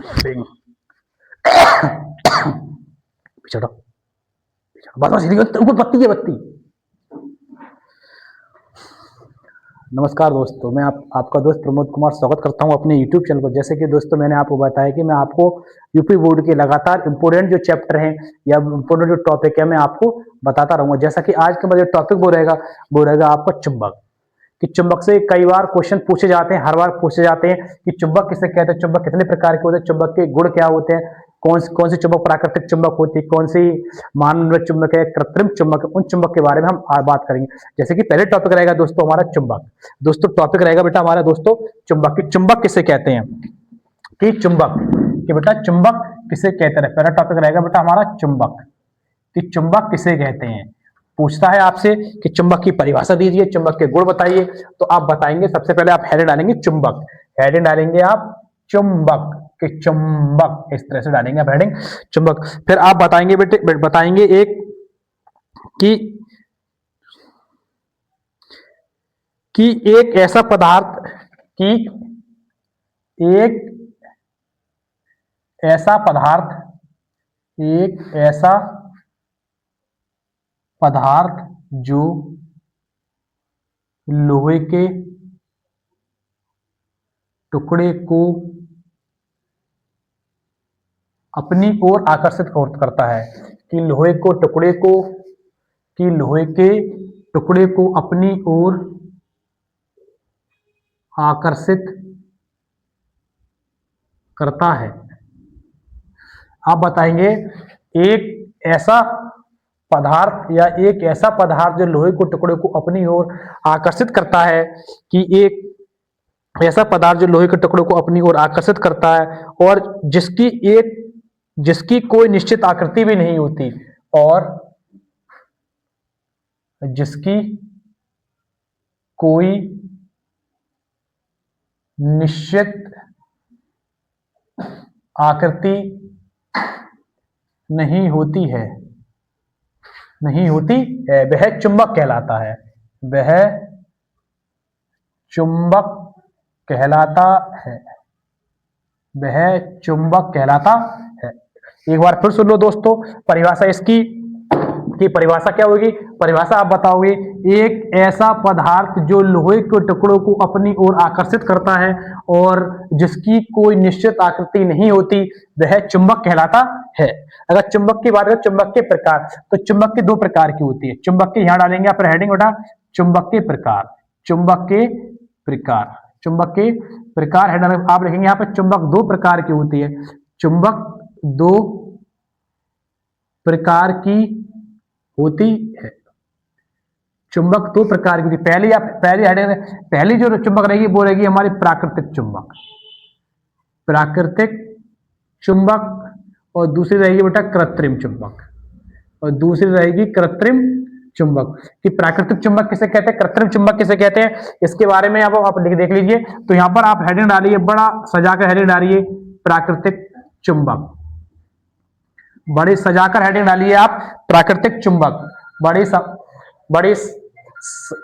Bing पिछड़ो बस बस ऊपर बत्ती है बत्ती। नमस्कार दोस्तों, मैं आपका दोस्त प्रमोद कुमार स्वागत करता हूं अपने YouTube चैनल पर। जैसे कि दोस्तों मैंने आपको बताया कि मैं आपको यूपी बोर्ड के लगातार इंपोर्टेंट जो चैप्टर हैं या इंपोर्टेंट जो टॉपिक है मैं आपको बताता रहूंगा। जैसा कि आज का जो टॉपिक वो रहेगा आपका चुंबक। कि चुंबक से कई बार क्वेश्चन पूछे जाते हैं, हर बार पूछे जाते हैं कि चुंबक किसे कहते हैं, चुंबक कितने प्रकार के होते हैं, चुंबक के गुण क्या होते हैं, कौन सी चुंबक प्राकृतिक चुंबक होती है, कौन सी मानव निर्मित चुंबक है, कृत्रिम चुंबक है। उन चुंबक के बारे में हम आज बात करेंगे। जैसे कि पहले टॉपिक रहेगा दोस्तों हमारा चुंबक। दोस्तों टॉपिक रहेगा बेटा हमारा दोस्तों चुंबक। कि चुंबक किसे कहते हैं, कि चुंबक कि बेटा चुंबक किसे कहते हैं। पहला टॉपिक रहेगा बेटा हमारा चुंबक, कि चुंबक किसे कहते हैं। पूछता है आपसे कि चुंबक की परिभाषा दीजिए, चुंबक के गुण बताइए, तो आप बताएंगे सबसे पहले आप हेडिंग डालेंगे चुंबक। हेडिंग डालेंगे आप चुंबक, कि चुंबक, इस तरह से डालेंगे आप हेडिंग चुंबक। फिर आप बताएंगे बेटे बताएंगे एक कि एक ऐसा पदार्थ, कि एक ऐसा पदार्थ एक ऐसा पदार्थ जो लोहे के टुकड़े को अपनी ओर आकर्षित करता है। कि लोहे के टुकड़े को अपनी ओर आकर्षित करता है। आप बताएंगे एक ऐसा पदार्थ या एक ऐसा पदार्थ जो लोहे के टुकड़े को अपनी ओर आकर्षित करता है, कि एक ऐसा पदार्थ जो लोहे के टुकड़े को अपनी ओर आकर्षित करता है और जिसकी कोई निश्चित आकृति भी नहीं होती, और जिसकी कोई निश्चित आकृति नहीं होती है वह चुंबक कहलाता है। वह चुंबक कहलाता है। वह चुंबक कहलाता है। एक बार फिर सुन लो दोस्तों परिभाषा इसकी, कि परिभाषा क्या होगी। परिभाषा आप बताओगे एक ऐसा पदार्थ जो लोहे के टुकड़ों को अपनी ओर आकर्षित करता है और जिसकी कोई निश्चित आकृति नहीं होती, वह चुंबक कहलाता है। अगर चुंबक की बात करें, चुंबक के प्रकार, तो चुंबक के दो प्रकार की होती है। चुंबक के यहां डालेंगे आप हेडिंग बेटा चुंबक के प्रकार। चुंबक के प्रकार हेडिंग आप लिखेंगे यहाँ पर। चुंबक दो प्रकार की होती है। चुंबक दो प्रकार की होती है। चुंबक दो प्रकार की होती है। पहली जो चुंबक रहेगी वो रहेगी हमारी प्राकृतिक चुंबक, और दूसरी रहेगी बेटा कृत्रिम चुंबक। कि प्राकृतिक चुंबक किसे कहते हैं, कृत्रिम चुंबक किसे कहते हैं, इसके बारे में अब आप देख लीजिए। तो यहां पर आप हेडिंग डालिए, बड़ा सजाकर हेडिंग डालिए प्राकृतिक चुंबक। बड़ी सजाकर हेडिंग डालिए आप प्राकृतिक चुंबक। बड़ी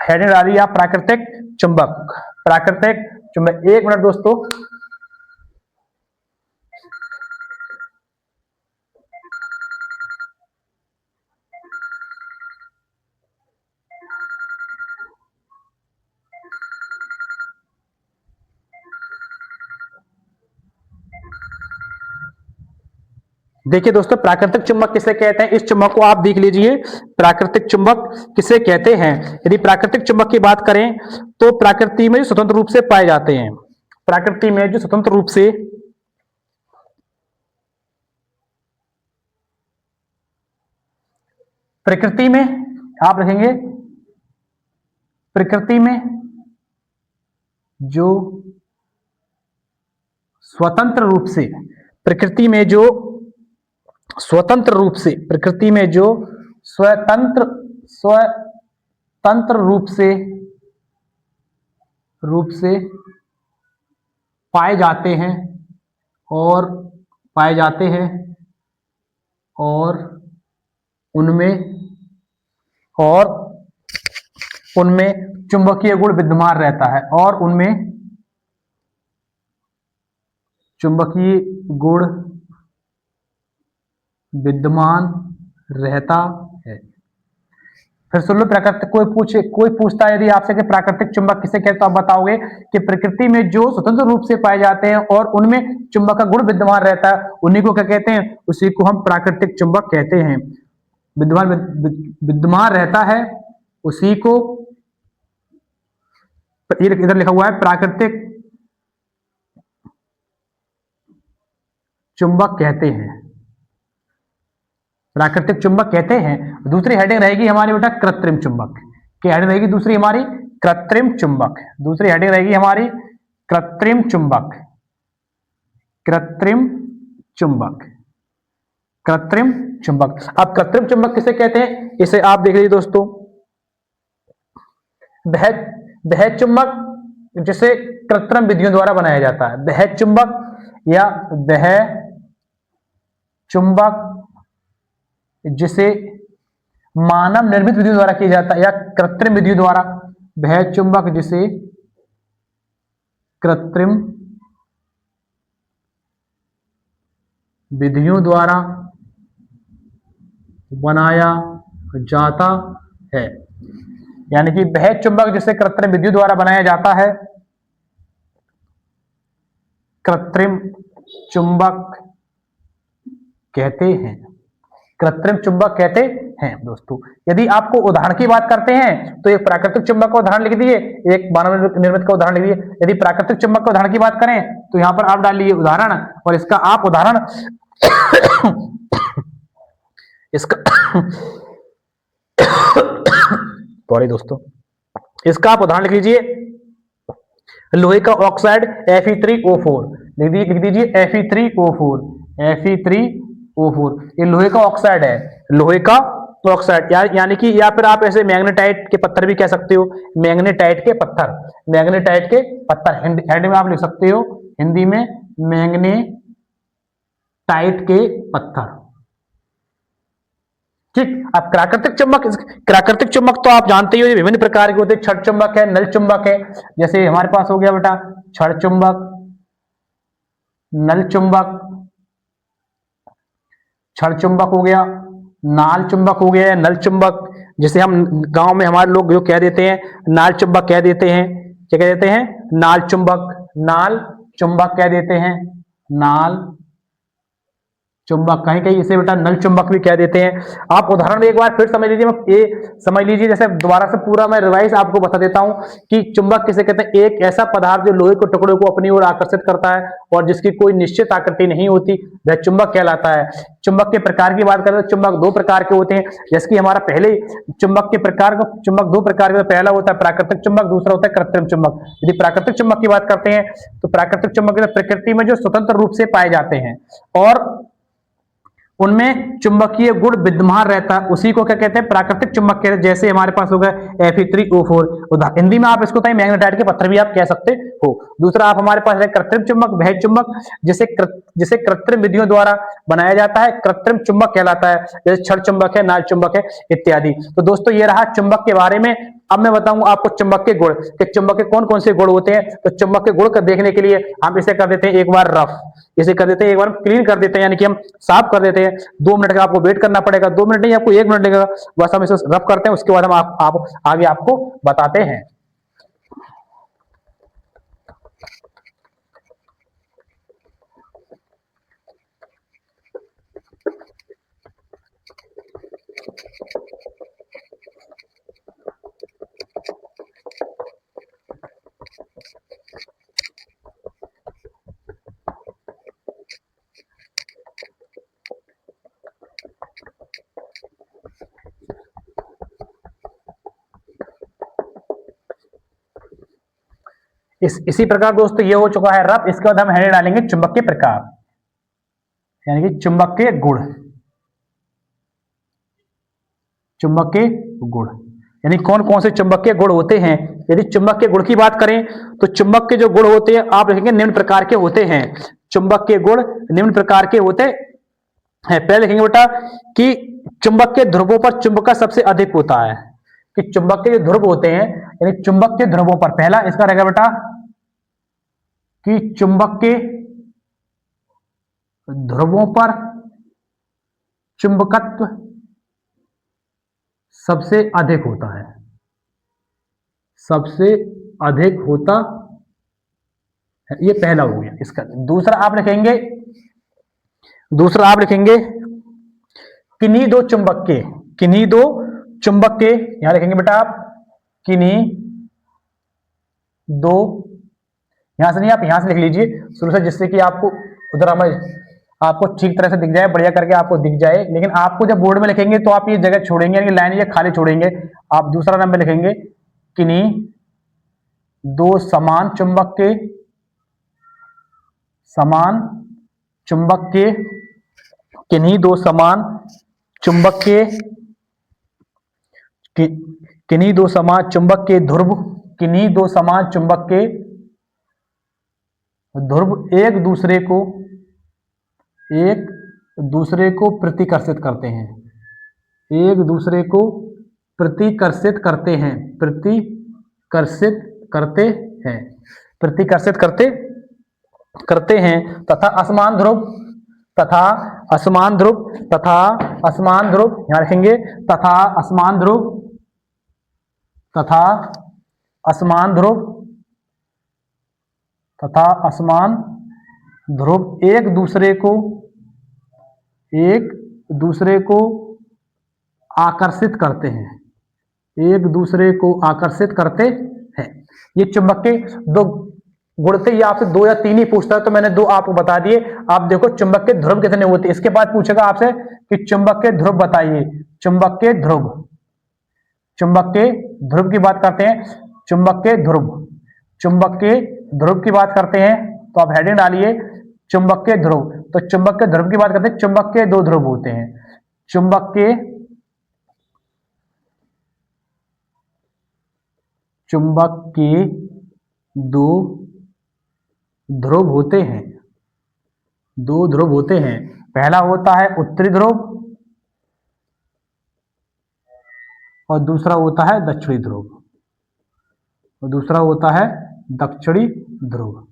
हेडिंग डालिए आप प्राकृतिक चुंबक। एक मिनट दोस्तों, देखिए दोस्तों प्राकृतिक चुंबक किसे कहते हैं, इस चुंबक को आप देख लीजिए। प्राकृतिक चुंबक किसे कहते हैं। यदि प्राकृतिक चुंबक की बात करें तो प्रकृति में स्वतंत्र रूप से पाए जाते हैं। प्रकृति में जो स्वतंत्र रूप से प्रकृति में आप रखेंगे, प्रकृति में जो स्वतंत्र रूप से प्रकृति में जो स्वतंत्र रूप से पाए जाते हैं और उनमें चुंबकीय गुण विद्यमान रहता है, और उनमें चुंबकीय गुण विद्यमान रहता है। फिर सुन लो, प्राकृतिक कोई पूछता है यदि आपसे कि प्राकृतिक चुंबक किसे कहते हैं, तो आप बताओगे कि प्रकृति में जो स्वतंत्र रूप से पाए जाते हैं और उनमें चुंबक का गुण विद्यमान रहता है, उन्हीं को क्या कहते हैं, उसी को हम प्राकृतिक चुंबक कहते हैं। विद्यमान रहता है उसी को, इधर लिखा हुआ है प्राकृतिक चुंबक कहते हैं, प्राकृतिक चुंबक कहते हैं। दूसरी हेडिंग रहेगी हमारी बेटा कृत्रिम चुंबक। क्या हेडिंग रहेगी दूसरी हमारी? कृत्रिम चुंबक। दूसरी हेडिंग रहेगी हमारी कृत्रिम चुंबक। कृत्रिम चुंबक, कृत्रिम चुंबक। अब कृत्रिम चुंबक किसे कहते हैं, इसे आप देख लीजिए दोस्तों। वह चुंबक जिसे कृत्रिम विधियों द्वारा बनाया जाता है, वह चुंबक या वह चुंबक जिसे मानव निर्मित विधियों द्वारा किया जाता है या कृत्रिम विधियों द्वारा, वह चुंबक जिसे कृत्रिम विधियों द्वारा बनाया जाता है। यानी कि वह चुंबक जिसे कृत्रिम विधियों द्वारा बनाया जाता है, कृत्रिम चुंबक कहते हैं। कृत्रिम चुंबक कहते हैं दोस्तों। यदि आपको उदाहरण की बात करते हैं तो एक प्राकृतिक चुंबक का उदाहरण लिख दिए, एक मानव निर्मित का उदाहरण लिख दिए। यदि प्राकृतिक चुंबक का उदाहरण की बात करें तो यहां पर आप डाल लीजिए उदाहरण, और इसका आप उदाहरण इसका सॉरी दोस्तों, इसका आप उदाहरण लिख लीजिए लोहे का ऑक्साइड Fe3O4। लिख दीजिए Fe3O4, Fe3O4 ये लोहे का ऑक्साइड है, लोहे का ऑक्साइड यानी कि, या फिर आप ऐसे मैग्नेटाइट के पत्थर भी कह सकते हो, मैग्नेटाइट के पत्थर, मैग्नेटाइट के पत्थर हिंदी में आप लिख सकते हो, हिंदी में मैग्नेटाइट के पत्थर। ठीक। अब प्राकृतिक चुंबक तो आप जानते ही हो, विभिन्न प्रकार के होते हैं। छड़ चुंबक है, नल चुंबक है। जैसे हमारे पास हो गया बेटा छड़ चुंबक, नल चुंबक, छड़ चुंबक हो गया, नाल चुंबक हो गया, नल चुंबक, जिसे हम गांव में हमारे लोग जो कह देते हैं नाल चुंबक कह देते हैं। क्या कह देते हैं? नाल चुंबक, नाल चुंबक कह देते हैं, नाल चुंबक। कहीं कहीं इसे बेटा नल चुंबक भी कह देते हैं। आप उदाहरण एक बार फिर समझ लीजिए, जैसे दोबारा से पूरा मैं रिवाइज आपको बता देता हूं कि चुंबक किसे कहते हैं। एक ऐसा पदार्थ जो लोहे के टुकड़े को अपनी ओर आकर्षित करता है और जिसकी कोई निश्चित आकृति नहीं होती, वह चुंबक कहलाता है। चुंबक के प्रकार की बात करें तो चुंबक दो प्रकार के होते हैं। जैसे कि हमारा पहले चुंबक के प्रकार का, चुंबक दो प्रकार के, पहला होता है प्राकृतिक चुंबक, दूसरा होता है कृत्रिम चुंबक। यदि प्राकृतिक चुंबक की बात करते हैं तो प्राकृतिक चुंबक प्रकृति में जो स्वतंत्र रूप से पाए जाते हैं और उनमें चुंबकीय गुण विद्यमान रहता है, उसी को क्या कहते हैं? प्राकृतिक चुंबक कहते हैं। जैसे हमारे पास हो गया Fe3O4, हिंदी में आप इसको मैग्नेटाइट के पत्थर भी आप कह सकते हो। दूसरा आप हमारे पास है कृत्रिम चुंबक, वह चुंबक जिसे कृत्रिम विधियों द्वारा बनाया जाता है, कृत्रिम चुंबक कहलाता है। जैसे छड़ चुंबक है, नाल चुंबक है इत्यादि। तो दोस्तों ये रहा चुंबक के बारे में। अब मैं बताऊंगा आपको चुंबक के गुण, कि चुंबक के कौन कौन से गुण होते हैं। तो चुंबक के गुण को देखने के लिए हम इसे कर देते हैं एक बार रफ, इसे कर देते हैं एक बार क्लीन कर देते हैं, यानी कि हम साफ कर देते हैं। 2 मिनट का आपको वेट करना पड़ेगा, 2 मिनट नहीं आपको 1 मिनट लगेगा, बस हम इसे रफ करते हैं, उसके बाद हम आप आगे आपको बताते हैं। इसी प्रकार दोस्तों ये हो चुका है रफ। इसके बाद हम हेडिंग डालेंगे चुंबक के प्रकार, यानी कि चुंबक के गुण। चुंबक के गुण यानी कौन कौन से चुंबक के गुण होते हैं। यदि चुंबक के गुण की बात करें तो चुंबक के जो गुण होते हैं आप लिखेंगे निम्न प्रकार के होते हैं। चुंबक के गुण निम्न प्रकार के होते हैं। पहले लिखेंगे बेटा कि चुंबक के ध्रुवों पर चुंबकत्व सबसे अधिक होता है, कि चुंबक के जो ध्रुव होते हैं यानी चुंबक के ध्रुवों पर, पहला इसका रहेगा बेटा कि चुंबक के ध्रुवों पर चुंबकत्व सबसे अधिक होता है, सबसे अधिक होता है। ये पहला हो गया इसका। दूसरा आप लिखेंगे किन्हीं दो चुंबक के, किन्हीं दो चुंबक के, यहां लिखेंगे बेटा आप किन्हीं दो, यहां से नहीं आप यहां से लिख लीजिए शुरू से, जिससे कि आपको उधर आपको ठीक तरह से दिख जाए, बढ़िया करके आपको दिख जाए। लेकिन आपको जब बोर्ड में लिखेंगे तो आप ये जगह छोड़ेंगे, यानी लाइन ये खाली छोड़ेंगे। आप दूसरा नंबर लिखेंगे किन्हीं दो समान चुंबक के, समान चुंबक के, किन्हीं दो समान चुंबक के, किन्हीं दो समान चुंबक के ध्रुव, किन्हीं दो समान चुंबक के ध्रुव एक दूसरे को प्रतिकर्षित करते हैं, एक दूसरे को प्रतिकर्षित करते हैं, प्रतिकर्षित करते हैं, प्रतिकर्षित करते हैं तथा असमान ध्रुव, तथा असमान ध्रुव, तथा असमान ध्रुव, यहां रखेंगे तथा असमान ध्रुव, तथा असमान ध्रुव, तथा असमान ध्रुव एक दूसरे को आकर्षित करते हैं, एक दूसरे को आकर्षित करते हैं। ये चुंबक के दो गुण थे, ये आपसे 2 या 3 ही पूछता है, तो मैंने 2 आपको बता दिए। आप देखो चुंबक के ध्रुव कितने होते हैं। इसके बाद पूछेगा आपसे कि चुंबक के ध्रुव बताइए, चुंबक के ध्रुव, चुंबक के ध्रुव की बात करते हैं, चुंबक के ध्रुव, चुंबक के ध्रुव की बात करते हैं, तो आप हेडिंग डालिए चुंबक के ध्रुव। तो चुंबक के ध्रुव की बात करते हैं, चुंबक के 2 ध्रुव होते हैं, चुंबक के दो ध्रुव होते हैं, 2 ध्रुव होते हैं। पहला होता है उत्तरी ध्रुव और दूसरा होता है दक्षिणी ध्रुव, और दूसरा होता है दक्षिणी ध्रुव,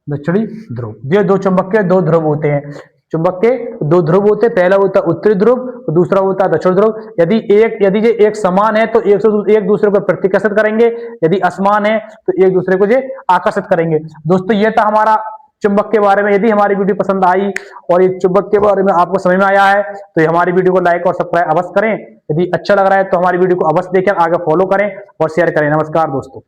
दक्षिणी ध्रुव। ये 2 चुंबक के 2 ध्रुव होते हैं, चुंबक के 2 ध्रुव होते हैं, पहला होता है उत्तरी ध्रुव और दूसरा होता है दक्षिणी ध्रुव। यदि ये एक समान है तो एक दूसरे को प्रतिकर्षित करेंगे, यदि असमान है तो एक दूसरे को ये आकर्षित करेंगे। दोस्तों ये था हमारा चुंबक के बारे में। यदि हमारी वीडियो पसंद आई और ये चुंबक के बारे में आपको समझ में आया है तो हमारी वीडियो को लाइक और सब्सक्राइब अवश्य करें। यदि अच्छा लग रहा है तो हमारी वीडियो को अवश्य देखें, आगे फॉलो करें और शेयर करें। नमस्कार दोस्तों।